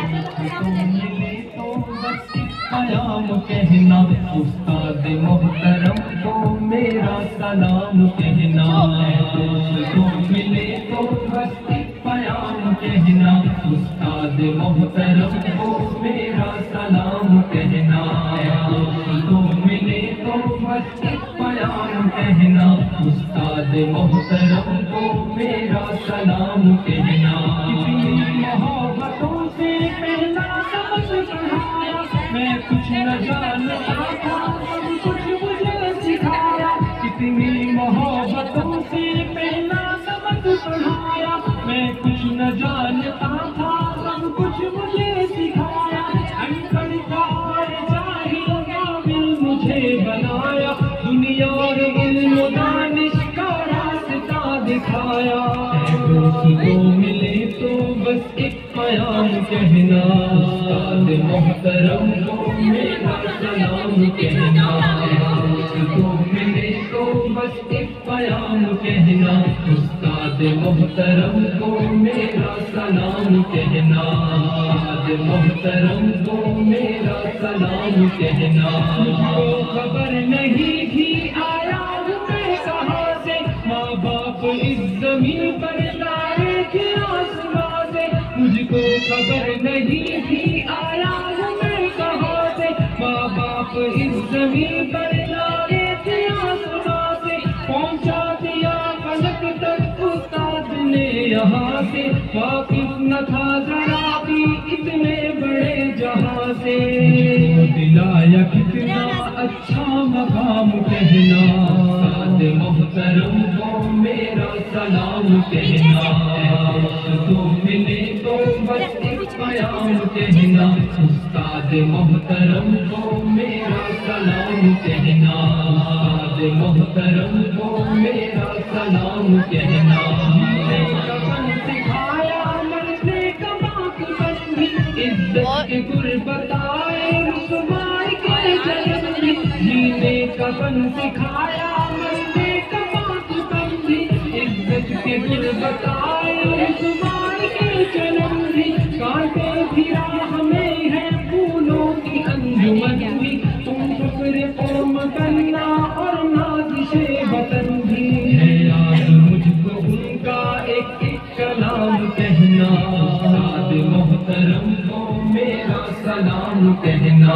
تو ملے تو بس پیام کہنا، استاد محترم کو میرا سلام کہنا، دوست تو ملے تو بس پیام کہنا، استاد محترم کو میرا سلام کہنا، دوست تو ملے تو بس پیام کہنا، استاد محترم کو میرا سلام کہنا، محبتوں سے پہلا سبق پڑھایا، میں کچھ نہ جانتا تھا سب کچھ مجھے سکھایا، کتنی محبتوں سے پہلا سبق پڑھایا، میں کچھ نہ جانتا تھا سب کچھ مجھے سکھایا، انپڑھ اور جاہل کامل مجھے بنایا، دنیا اور علم و دانش کا راستہ دکھایا، دوست کو ملے تو بس ایک پیام کہنا، استاد محترم کو میرا سلام کہنا، دوست کو ملے تو بس ایک پیام کہنا، استاد محترم کو میرا سلام کہنا، استاد محترم کو میرا سلام کہنا، خبر نہیں تھی آیا ہوں میں کہاں سے، ماں باپ اس زمین پر لائے تھے آسمان سے، مجھ کو خبر نہیں تھی آیا ہوں میں کہاں سے، ماں باپ اس زمین پر لائے تھے آسمان سے، پہنچا دیا فلک تک استاد نے یہاں سے، واقف نہ تھا ذرا بھی اتنے بڑے جہاں سے، دلایا کتنا اچھا مقام کہنا، استاد محترم کو میرا سلام کہنا، دوست تو ملے تو بس ایک پیام کہنا، استاد محترم کو میرا سلام کہنا، استاد محترم کو میرا سلام کہنا، کفن سکھایا مرنے کا مقصد بھی، عزت کے غربت آئے رسوائی کے جلد بھی، جینے کفن سکھایا مرنے کا مقصد بھی، عزت کے غربت آئے رسوائی کے جلد بھی، کانٹے بھی راہ میں ہے پھولوں کی انجمن بھی، تم فکر قوم کرنا اور نازش وطن بھی، ہے یاد مجھ کو ان کا ایک ایک کلام کہنا، استاد محترم کو میرا سلام کہنا،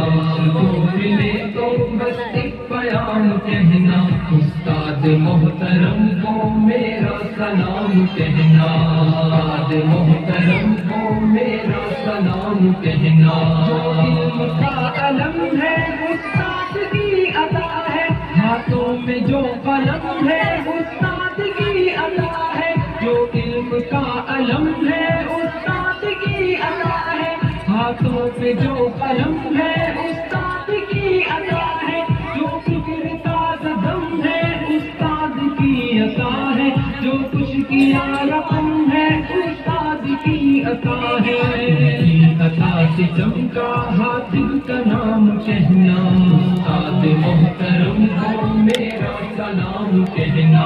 دوست کو ملے تو بس ایک پیام کہنا، استاد محترم کو میرا سلام کہنا، استاد محترم کو میرا سلام کہنا، جو علم کا علم ہے استاد کی عطا ہے، ہاتھوں میں جو قلم ہے استاد کی عطا ہے، جو علم کا علم ہے استاد کی عطا ہے، ہاتھوں پہ جو قلم ہے استاد کی عطا ہے، جو فکر تازہ دم ہے استاد کی عطا ہے، جو کچھ کیا رقم ہے استاد کی عطا ہے، عطا سے چمکا حافظ کا نام کہنا، استاد محترم کو میرا سلام کہنا،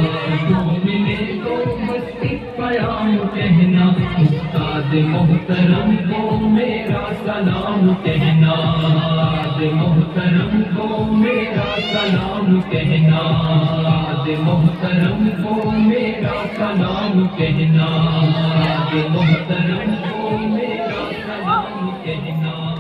دوست کو ملے تو بس ایک پیام کہنا، استاد محترم کو میرا سلام کہنا، استاد محترم کو میرا سلام کہنا، استاد محترم کو میرا سلام کہنا، استاد محترم کو میرا سلام کہنا۔